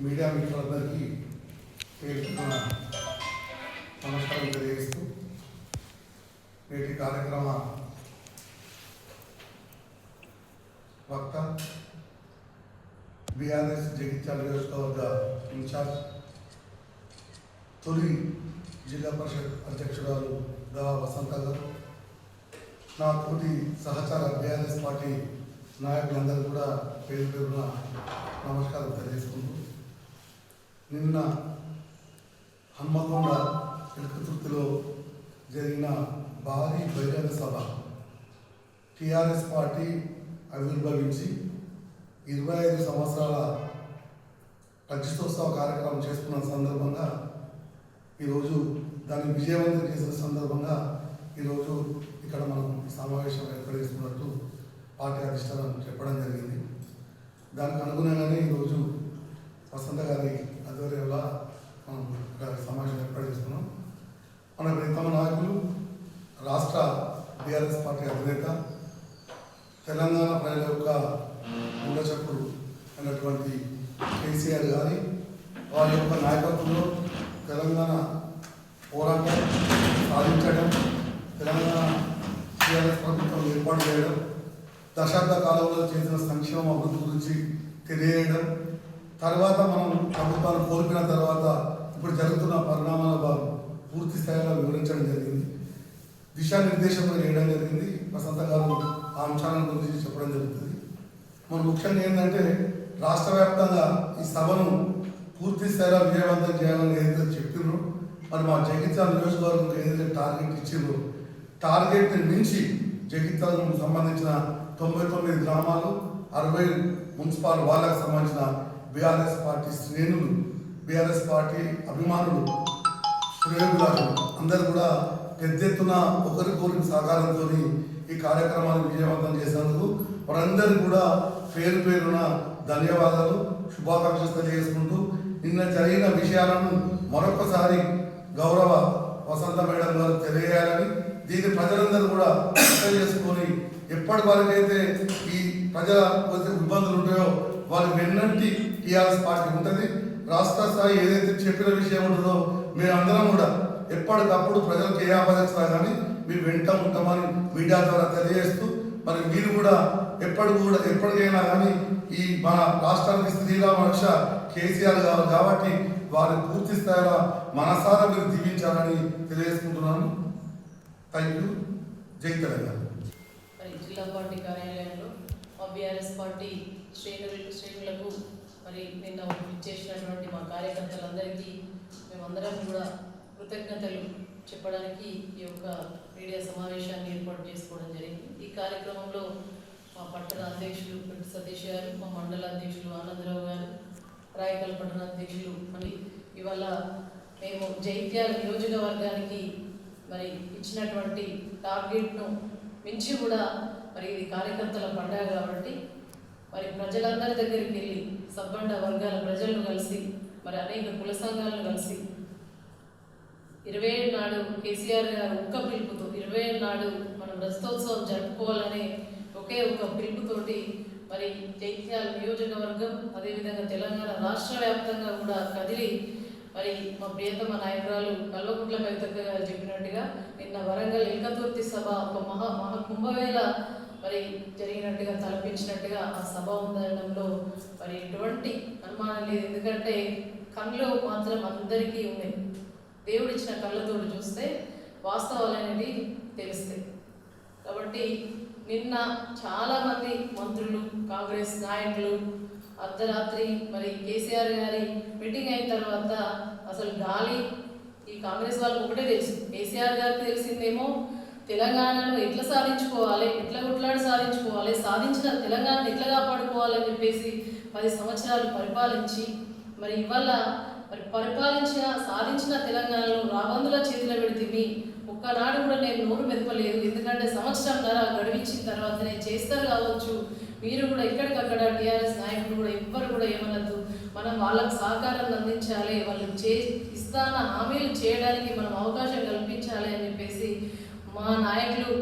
Media మిత్రులందరికీ నమస్కారం తెలియజేస్తూ నేటి కార్యక్రమ వక్త బీఆర్ఎస్ జగిత్యాల నియోజకవర్గ ఇన్ఛార్జ్ తొలి జిల్లా పరిషత్ అధ్యక్షురాలు దా వసంత గారు, నా తోటి సహచార బీఆర్ఎస్ పార్టీ నాయకులందరూ కూడా పేరు పేరున నమస్కారం తెలియజేసుకుంటూ, నిన్న హన్మకొండ ఎలకతుర్తిలో జరిగిన భారీ బహిరంగ సభ టీఆర్ఎస్ పార్టీ ఆవిర్భవించి 25 సంవత్సరాల ప్రతిష్టోత్సవ కార్యక్రమం చేసుకున్న సందర్భంగా ఈరోజు దాన్ని విజయవంతం చేసిన సందర్భంగా ఈరోజు ఇక్కడ మనం సమావేశం ఏర్పాటు చేసుకున్నట్టు పార్టీ అధిష్టానం చెప్పడం జరిగింది. దానికి అనుగుణంగానే ఈరోజు వసంత గారి ఆధ్వర్యంలో మనం సమావేశం ఏర్పాటు చేసుకున్నాం. మన ప్రీతమ నాయకులు, రాష్ట్ర బీఆర్ఎస్ పార్టీ అధినేత, తెలంగాణ ప్రజల యొక్క మూలచప్పుడు అయినటువంటి కేసీఆర్ గారి వారి యొక్క నాయకత్వంలో తెలంగాణ పోరాటం సాధించడం, తెలంగాణ టీఆర్ఎస్ ప్రభుత్వం ఏర్పాటు చేయడం, దశాబ్ద కాలంలో చేసిన సంక్షేమ అభివృద్ధి గురించి తెలియజేయడం, తర్వాత మనం ప్రభుత్వాన్ని కోల్పోయిన తర్వాత ఇప్పుడు జరుగుతున్న పరిణామాల పూర్తి స్థాయిలో వివరించడం జరిగింది. దిశానిర్దేశం చేయడం జరిగింది. వసంత గారు ఆ అంశాల గురించి చెప్పడం జరుగుతుంది. మన ముఖ్యంగా ఏంటంటే రాష్ట్ర వ్యాప్తంగా ఈ సభను పూర్తి స్థాయిలో విజయవంతం చేయాలని ఏదైతే చెప్పిర్రో, మరి మా జగిత్యాల నియోజకవర్గం ఏదైతే టార్గెట్ ఇచ్చిండ్రో, టార్గెట్ మించి జగిత్యాలకు సంబంధించిన 99 గ్రామాలు, 60 మున్సిపల్ వాళ్ళకు సంబంధించిన బీఆర్ఎస్ పార్టీ శ్రేణులు, బీఆర్ఎస్ పార్టీ అభిమానులు, శ్రేణులు అందరూ కూడా పెద్ద ఎత్తున ఒకరికొకరికి సహకారంతో ఈ కార్యక్రమాన్ని విజయవంతం చేసినందుకు వారందరికీ కూడా పేరు పేరున ధన్యవాదాలు, శుభాకాంక్షలు తెలియజేసుకుంటూ, నిన్న జరిగిన విషయాలను మరొకసారి గౌరవ వసంత మేడం గారు తెలియజేయాలని, దీన్ని ప్రజలందరూ కూడా అర్థం చేసుకొని ఎప్పటి వరకైతే ఈ ప్రజల ఇబ్బందులు ఉంటాయో వాళ్ళకి వెన్నంటి టీఆర్ఎస్ పార్టీ ఉంటుంది. రాష్ట్ర స్థాయి ఏదైతే చెప్పిన విషయం ఉంటుందో మేమందరం కూడా ఎప్పటికప్పుడు ప్రజలకు ఏ ఆపదచ్చినా కానీ మేము వెంట ఉంటామని మీడియా ద్వారా తెలియజేస్తూ, మరి మీరు కూడా ఎప్పటికైనా కానీ ఈ మన రాష్ట్రానికి శ్రీరామ రక్ష కేసీఆర్ గారు కాబట్టి వారిని పూర్తి స్థాయిలో మనసారా మీరు దీవించాలని తెలియజేసుకుంటున్నాను. Thank you. జై తెలంగాణ. జిల్లా పార్టీ కార్యాలయంలో బీఆర్ఎస్ పార్టీ శ్రేణులకు మరి నిన్న ఇచ్చేసినటువంటి మా కార్యకర్తలందరికీ మేమందరం కూడా కృతజ్ఞతలు చెప్పడానికి ఈ యొక్క మీడియా సమావేశాన్ని ఏర్పాటు చేసుకోవడం జరిగింది. ఈ కార్యక్రమంలో మా పట్టణ అధ్యక్షులు సతీష్ గారు, మా మండల అధ్యక్షులు ఆనందరావు గారు, రాయకల్ పట్టణ అధ్యక్షులు, మరి ఇవాళ మేము జైత్యాల నియోజకవర్గానికి మరి ఇచ్చినటువంటి టార్గెట్ను మించి కూడా మరి ఇది కార్యకర్తల పండుగ కాబట్టి మరి ప్రజలందరి దగ్గరికి వెళ్ళి సబ్బండ వర్గాల ప్రజలను కలిసి మరి అనేక కుల సంఘాలను కలిసి 27 నాడు కేసీఆర్ గారు ఒక్క పిలుపుతో 27 నాడు మనం రజతోత్సవం జరుపుకోవాలనే ఒకే ఒక పిలుపుతోటి మరి జైత్యాల నియోజకవర్గం అదేవిధంగా తెలంగాణ రాష్ట్ర వ్యాప్తంగా కూడా కదిలి మరి మా ప్రియతమ నాయకురాలు కల్వకుంట్ల కవితక్క గారు చెప్పినట్టుగా నిన్న వరంగల్ ఎలకతుర్తి సభ ఒక మహా కుంభవేళ మరి జరిగినట్టుగా తలపించినట్టుగా ఆ సభ ఉండడంలో మరి ఎటువంటి అనుమానం లేదు. ఎందుకంటే కళ్ళు మాత్రం అందరికీ ఉన్నాయి. దేవుడిచ్చిన కళ్ళతో చూస్తే వాస్తవాలు అనేది తెలుస్తాయి. కాబట్టి నిన్న చాలామంది మంత్రులు, కాంగ్రెస్ నాయకులు అర్ధరాత్రి మరి కేసీఆర్ గారి మీటింగ్ అయిన తర్వాత అసలు గాలి ఈ కాంగ్రెస్ వాళ్ళకి ఒకటే తెలుసు. కేసీఆర్ గారికి తెలిసిందేమో తెలంగాణను ఎట్లా సాధించుకోవాలి, ఎట్లా కొట్లాడి సాధించుకోవాలి, సాధించిన తెలంగాణను ఎట్లా కాపాడుకోవాలని చెప్పేసి 10 సంవత్సరాలు పరిపాలించి మరి ఇవాళ మరి సాధించిన తెలంగాణలో రాబందుల చేతిలో పెడితే ఒక్కనాడు కూడా నేను నోరు మెదపలేదు. ఎందుకంటే సంవత్సరంన్నర గడివించిన తర్వాతనే చేస్తారు కావచ్చు. మీరు కూడా ఎక్కడికక్కడ టీఆర్ఎస్ నాయకులు కూడా ఎవ్వరు కూడా ఏమనద్దు, మనం వాళ్ళకు సహకారాన్ని అందించాలి, వాళ్ళు ఇస్తాన హామీలు చేయడానికి మనం అవకాశం కల్పించాలి అని చెప్పేసి మా నాయకులు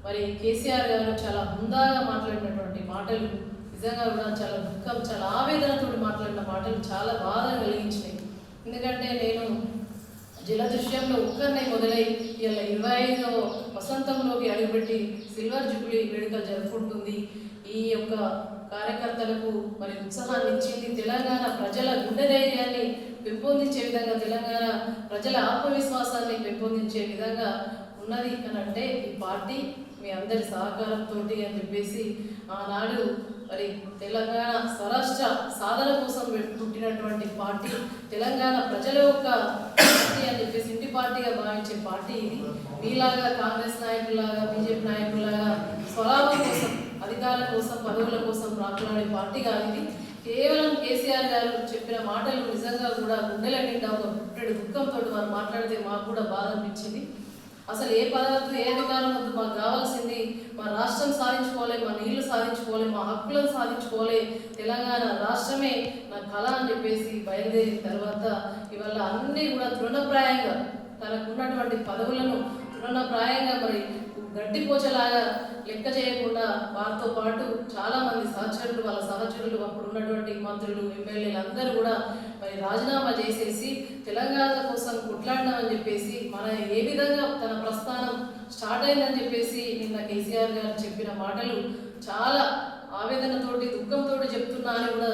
మరి కేసీఆర్ గారు చాలా హుందాగా మాట్లాడినటువంటి మాటలు నిజంగా కూడా చాలా దుఃఖం, చాలా ఆవేదనతో మాట్లాడిన మాటలు చాలా బాధ కలిగించినాయి. ఎందుకంటే నేను జలదృశ్యంలో ఒక్కరినే మొదలై ఇలా 25వ వసంతంలోకి అడుగుపెట్టి సిల్వర్ జూబ్లీ వేడుకలు జరుపుకుంటుంది. ఈ యొక్క కార్యకర్తలకు మరి ఉత్సాహాన్ని ఇచ్చింది. తెలంగాణ ప్రజల గుండె ధైర్యాన్ని పెంపొందించే విధంగా, తెలంగాణ ప్రజల ఆత్మవిశ్వాసాన్ని పెంపొందించే విధంగా ఉన్నది అంటే ఈ పార్టీ మీ అందరి సహకారంతో అని చెప్పేసి ఆనాడు మరి తెలంగాణ స్వరాష్ట్ర సాధన కోసం పుట్టినటువంటి పార్టీ, తెలంగాణ ప్రజల యొక్క పార్టీ అని చెప్పేసి ఇంటి పార్టీగా భావించే పార్టీ ఇది. మీలాగా కాంగ్రెస్ నాయకులాగా, బీజేపీ నాయకులాగా స్వలాభం కోసం, అధికారుల కోసం, పదవుల కోసం రాట్లాడే పార్టీ కాదు ఇది. కేవలం కేసీఆర్ గారు చెప్పిన మాటలు నిజంగా కూడా గుండెల నిండా ఒక పుట్టెడు దుఃఖంతో వారు మాట్లాడితే మాకు కూడా బాధ అనిపించింది. అసలు ఏ పదవద్దు, ఏ అధికారం వద్దు, మాకు కావాల్సింది మా రాష్ట్రం సాధించుకోవాలి, మా నీళ్లు సాధించుకోవాలి, మా హక్కులను సాధించుకోవాలి, తెలంగాణ రాష్ట్రమే నా కళ అని చెప్పేసి బయలుదేరిన తర్వాత ఇవాళ అన్నీ కూడా తృణప్రాయంగా తనకున్నటువంటి పదవులను తృణప్రాయంగా మరి గడ్డిపోచలాగా లెక్క చేయకుండా వారితో పాటు చాలామంది సహచరులు, వాళ్ళ సహచరులు, అప్పుడు ఉన్నటువంటి మంత్రులు, ఎమ్మెల్యేలు అందరూ కూడా మరి రాజీనామా చేసేసి తెలంగాణ కోసం కొట్లాడినామని చెప్పేసి మన ఏ విధంగా తన ప్రస్థానం స్టార్ట్ అయిందని చెప్పేసి నిన్న కేసీఆర్ గారు చెప్పిన మాటలు చాలా ఆవేదనతోటి, దుఃఖంతో చెప్తున్నా అని కూడా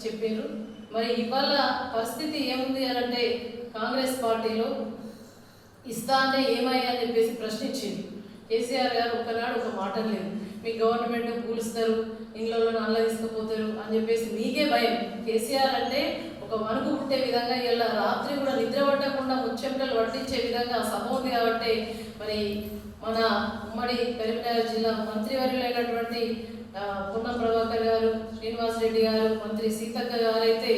చెప్పారు. మరి ఇవాళ పరిస్థితి ఏముంది అని అంటే కాంగ్రెస్ పార్టీలో ఇస్తా అంటే ఏమయ్యా అని చెప్పేసి ప్రశ్నించింది. కేసీఆర్ గారు ఒకనాడు ఒక మాట లేదు, మీ గవర్నమెంట్ కూలుస్తారు, ఇండ్లలో నల్ల తీసుకుపోతారు అని చెప్పేసి మీకే భయం. కేసీఆర్ అంటే ఒక వణుకు పుట్టే విధంగా ఇలా రాత్రి కూడా నిద్ర పట్టకుండా ముచ్చెమటలు పట్టించే విధంగా సభ ఉంది. కాబట్టి మరి మన ఉమ్మడి కరీంనగర్ జిల్లా మంత్రివర్యులైనటువంటి పొన్నం ప్రభాకర్ గారు, శ్రీనివాస్ రెడ్డి గారు, మంత్రి సీతక్క గారు అయితే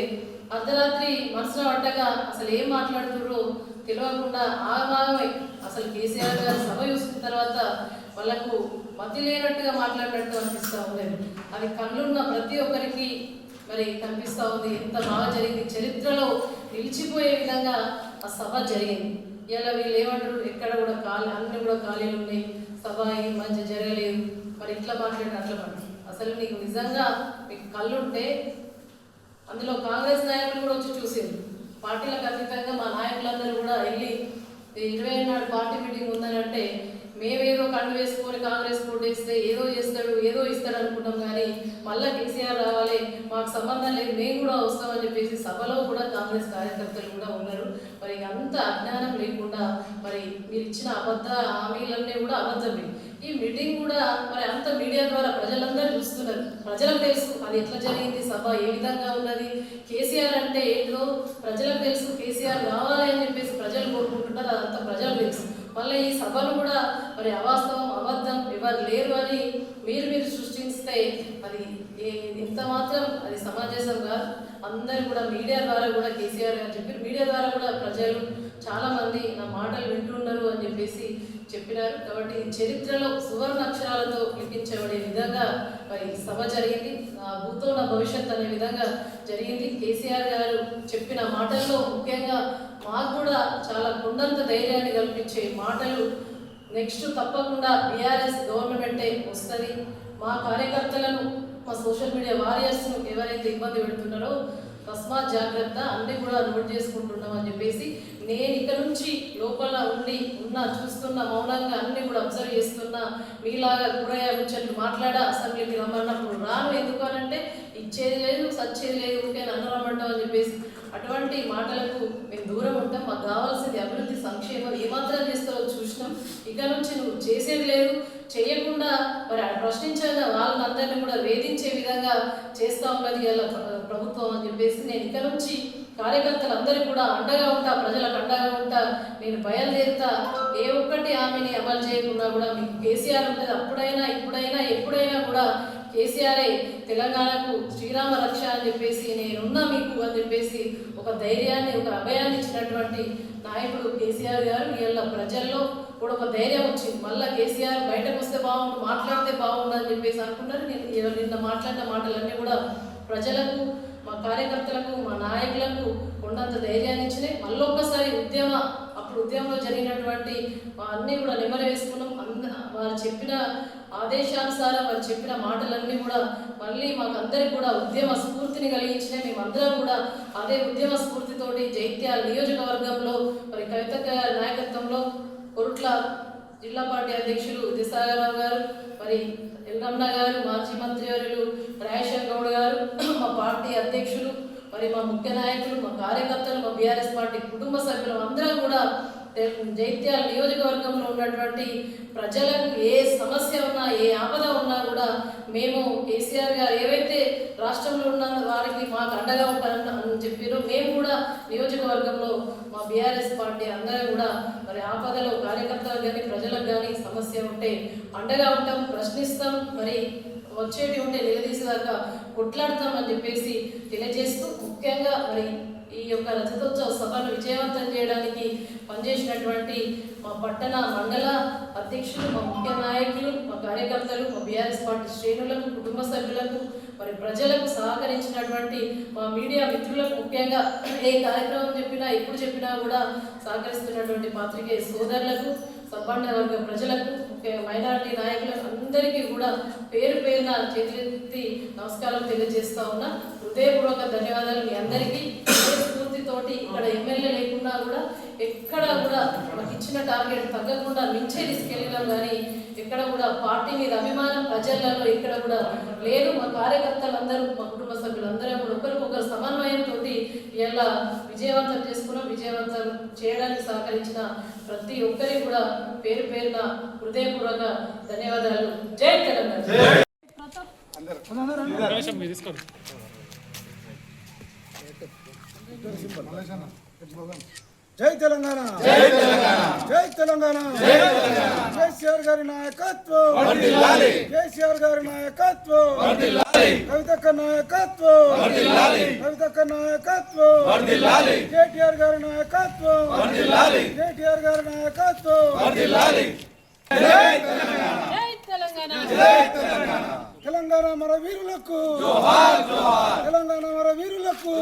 అర్ధరాత్రి మనసులో పట్టగా అసలు ఏం మాట్లాడుతుర్రో తెలియకుండా ఆగమాగమై అసలు కేసీఆర్ గారు సభ చూసిన తర్వాత వాళ్ళకు మతి లేనట్టుగా మాట్లాడినట్టు అనిపిస్తూ ఉండేది. అది కళ్ళున్న ప్రతి ఒక్కరికి మరి కనిపిస్తూ ఉంది. ఎంత బాగా జరిగింది, చరిత్రలో నిలిచిపోయే విధంగా ఆ సభ జరిగింది. ఇలా వీళ్ళు ఏమంటారు, ఎక్కడ కూడా అన్ని కూడా ఖాళీలు ఉన్నాయి, సభ ఏం మంచి జరగలేదు, మరి ఇట్లా మాట్లాడి అట్లా మాట్లాడు. అసలు నీకు నిజంగా మీకు కళ్ళుంటే అందులో కాంగ్రెస్ నాయకులు కూడా వచ్చి చూసారు. పార్టీలకు అతీతంగా మా నాయకులందరూ కూడా వెళ్ళి 20 నాడు పార్టీ మీటింగ్ ఉందని అంటే మేమేదో కండు వేసుకొని కాంగ్రెస్ ఓటేస్తే ఏదో చేస్తాడు, ఏదో ఇస్తాడు అనుకుంటాం. కానీ మళ్ళీ కేసీఆర్ రావాలి, మాకు సంబంధం లేదు, మేము కూడా వస్తామని చెప్పేసి సభలో కూడా కాంగ్రెస్ కార్యకర్తలు కూడా ఉన్నారు. మరి అంత అజ్ఞానం లేకుండా మరి మీరు ఇచ్చిన అబద్ధ హామీలన్నీ కూడా అబద్ధమే. ఈ మీటింగ్ కూడా మరి అంత మీడియా ద్వారా ప్రజలందరూ చూస్తున్నారు, ప్రజలకు తెలుసు అది ఎట్లా జరిగింది, సభ ఏ విధంగా ఉన్నది, కేసీఆర్ అంటే ఏంటో ప్రజలకు తెలుసు. కేసీఆర్ రావాలి అని చెప్పేసి ప్రజలు కోరుకుంటున్నారు, అదంతా ప్రజలకు తెలుసు. మళ్ళీ ఈ సభలు కూడా మరి అవాస్తవం, అబద్ధం, ఎవరు లేరు అని మీరు సృష్టిస్తే అది ఇంత మాత్రం అది సమాజం కాదు. అందరూ కూడా మీడియా ద్వారా కూడా కేసీఆర్ గారు చెప్పారు, మీడియా ద్వారా కూడా ప్రజలు చాలామంది నా మాటలు వింటున్నారు అని చెప్పేసి చెప్పినారు. కాబట్టి చరిత్రలో సువర్ణ అక్షరాలతో లిఖించబడే విధంగా మరి సభ జరిగింది. నా భూతో నా భవిష్యత్ అనే విధంగా జరిగింది. కేసీఆర్ గారు చెప్పిన మాటల్లో ముఖ్యంగా మాకు కూడా చాలా కొండంత ధైర్యాన్ని కల్పించే మాటలు. నెక్స్ట్ తప్పకుండా బీఆర్ఎస్ గవర్నమెంటే వస్తుంది. మా కార్యకర్తలను, మా సోషల్ మీడియా వారియర్స్ను ఎవరైతే ఇబ్బంది పెడుతున్నారో తస్మాత్ జాగ్రత్త, అన్నీ కూడా నోట్ చేసుకుంటున్నాం అని చెప్పేసి నేను ఇక్కడ నుంచి లోపల చూస్తున్న మౌనంగా అన్ని కూడా అబ్జర్వ్ చేస్తున్నా. మీలాగా కూరయ్య ముచ్చట్లు మాట్లాడా అసెంబ్లీకి రమ్మన్నప్పుడు రాను. ఎందుకు అనంటే ఇచ్చేది లేదు, సచ్చేది లేదు, ఊరికే నన్ను రమ్మంటాం అని చెప్పేసి అటువంటి మాటలకు మేము దూరం ఉంటాం. మాకు కావాల్సింది అభివృద్ధి, సంక్షేమం ఏమాత్రం చేస్తావో చూసినాం. ఇక నుంచి నువ్వు చేసేది లేదు, చేయకుండా మరి ప్రశ్నించిన వాళ్ళందరినీ కూడా వేధించే విధంగా చేస్తూ ఉన్నది ఇలా ప్రభుత్వం అని చెప్పేసి నేను ఇక నుంచి కార్యకర్తలందరికీ కూడా అండగా ఉంటా, ప్రజలకు అండగా ఉంటా. నేను బయలుదేరుతా. ఏ ఒక్కటి హామీని అమలు చేయకుండా కూడా మీకు కేసీఆర్ ఉంటుంది. అప్పుడైనా ఇప్పుడైనా ఎప్పుడైనా కూడా కేసీఆరే తెలంగాణకు శ్రీరామ రక్ష అని చెప్పేసి నేనున్నా మీకు అని చెప్పేసి ఒక ధైర్యాన్ని, ఒక అభయాన్ని ఇచ్చినటువంటి నాయకుడు కేసీఆర్ గారు. ఇలా ప్రజల్లో కూడా ఒక ధైర్యం వచ్చింది. మళ్ళీ కేసీఆర్ బయటకు వస్తే బాగుండు, మాట్లాడితే బాగుండు అని చెప్పేసి అనుకున్నారు. నేను నిన్న మాట్లాడిన మాటలన్నీ కూడా ప్రజలకు, మా కార్యకర్తలకు, మా నాయకులకు కొండంత ధైర్యాన్ని ఇచ్చినాయి. మళ్ళొక్కసారి అప్పుడు ఉద్యమంలో జరిగినటువంటి అన్నీ కూడా నెమరు వేసుకున్నాం. వారు చెప్పిన ఆదేశానుసారం వారు చెప్పిన మాటలన్నీ కూడా మళ్ళీ మాకు అందరికి కూడా ఉద్యమ స్ఫూర్తిని కలిగించినాయి. మేమందరం కూడా అదే ఉద్యమ స్ఫూర్తితోటి జైత్యాల నియోజకవర్గంలో మరి కవిత నాయకత్వంలో కొరుట్ల జిల్లా పార్టీ అధ్యక్షులు దిశారావు గారు, మరి ఎల్లమ్మ గారు, మాజీ మంత్రివర్యులు రాజేశ్వర్ గౌడ్ గారు, మా పార్టీ అధ్యక్షులు, మరి మా ముఖ్య నాయకులు, మా కార్యకర్తలు, మా బీఆర్ఎస్ పార్టీ కుటుంబ సభ్యులు అందరం కూడా జైత్యాల నియోజకవర్గంలో ఉన్నటువంటి ప్రజలకు ఏ సమస్య ఉన్నా, ఏ ఆపద ఉన్నా కూడా మేము కేసీఆర్ గారు ఏవైతే రాష్ట్రంలో ఉన్న వారికి మాకు అండగా ఉంటారని చెప్పారో మేము కూడా నియోజకవర్గంలో మా బీఆర్ఎస్ పార్టీ అందరం కూడా మరి ఆపదలో కార్యకర్తలకు కానీ ప్రజలకు కానీ సమస్య ఉంటే అండగా ఉంటాం, ప్రశ్నిస్తాం, మరి వచ్చేటి ఉంటే నిలదీసేదాకా కొట్లాడతాం అని చెప్పేసి తెలియజేస్తూ, ముఖ్యంగా మరి ఈ యొక్క రజతోత్సవ సభను విజయవంతం చేయడానికి పనిచేసినటువంటి మా పట్టణ మండల అధ్యక్షులు, మా ముఖ్య నాయకులు, మా కార్యకర్తలు, మా బీఆర్ఎస్ పార్టీ శ్రేణులకు, కుటుంబ సభ్యులకు, మరి ప్రజలకు సహకరించినటువంటి మా మీడియా మిత్రులకు, ముఖ్యంగా ఏ కార్యక్రమం చెప్పినా ఎప్పుడు చెప్పినా కూడా సహకరిస్తున్నటువంటి పాత్రికేయ సోదరులకు, సబ్బండ వర్గ ప్రజలకు, మైనారిటీ నాయకులకు అందరికీ కూడా పేరు పేరున చేతులెత్తి నమస్కారం తెలియజేస్తా ఉన్నా. హృదయపూర్వక ధన్యవాదాలు మీ అందరికీ. స్ఫూర్తితోటి ఇక్కడ ఎమ్మెల్యే లేకున్నా కూడా ఎక్కడ కూడా మాకు ఇచ్చిన టార్గెట్ తగ్గకుండా మించే తీసుకెళ్ళినాం. కానీ ఎక్కడ కూడా పార్టీ మీద అభిమానం ప్రజలలో ఎక్కడ కూడా లేదు. మా కార్యకర్తలందరూ, మా కుటుంబ సభ్యులందరూ కూడా ఒకరికొకరు సమన్వయంతో ఇలా విజయవంతం చేసుకున్నాం. విజయవంతం చేయడానికి సహకరించిన ప్రతి ఒక్కరికి కూడా పేరు పేరున హృదయపూర్వక ధన్యవాదాలు. జై తెలంగాణ. జై తెలంగాణ, జై తెలంగాణ, కేసీఆర్ గారి నాయకత్వం, కేసీఆర్ గారి నాయకత్వం, కవితక్క నాయకత్వం, కవితక్క నాయకత్వం, కేటీఆర్ గారి నాయకత్వం, కేటీఆర్ గారి నాయకత్వం. తెలంగాణ మన వీరులకు, తెలంగాణ మన వీరులకు.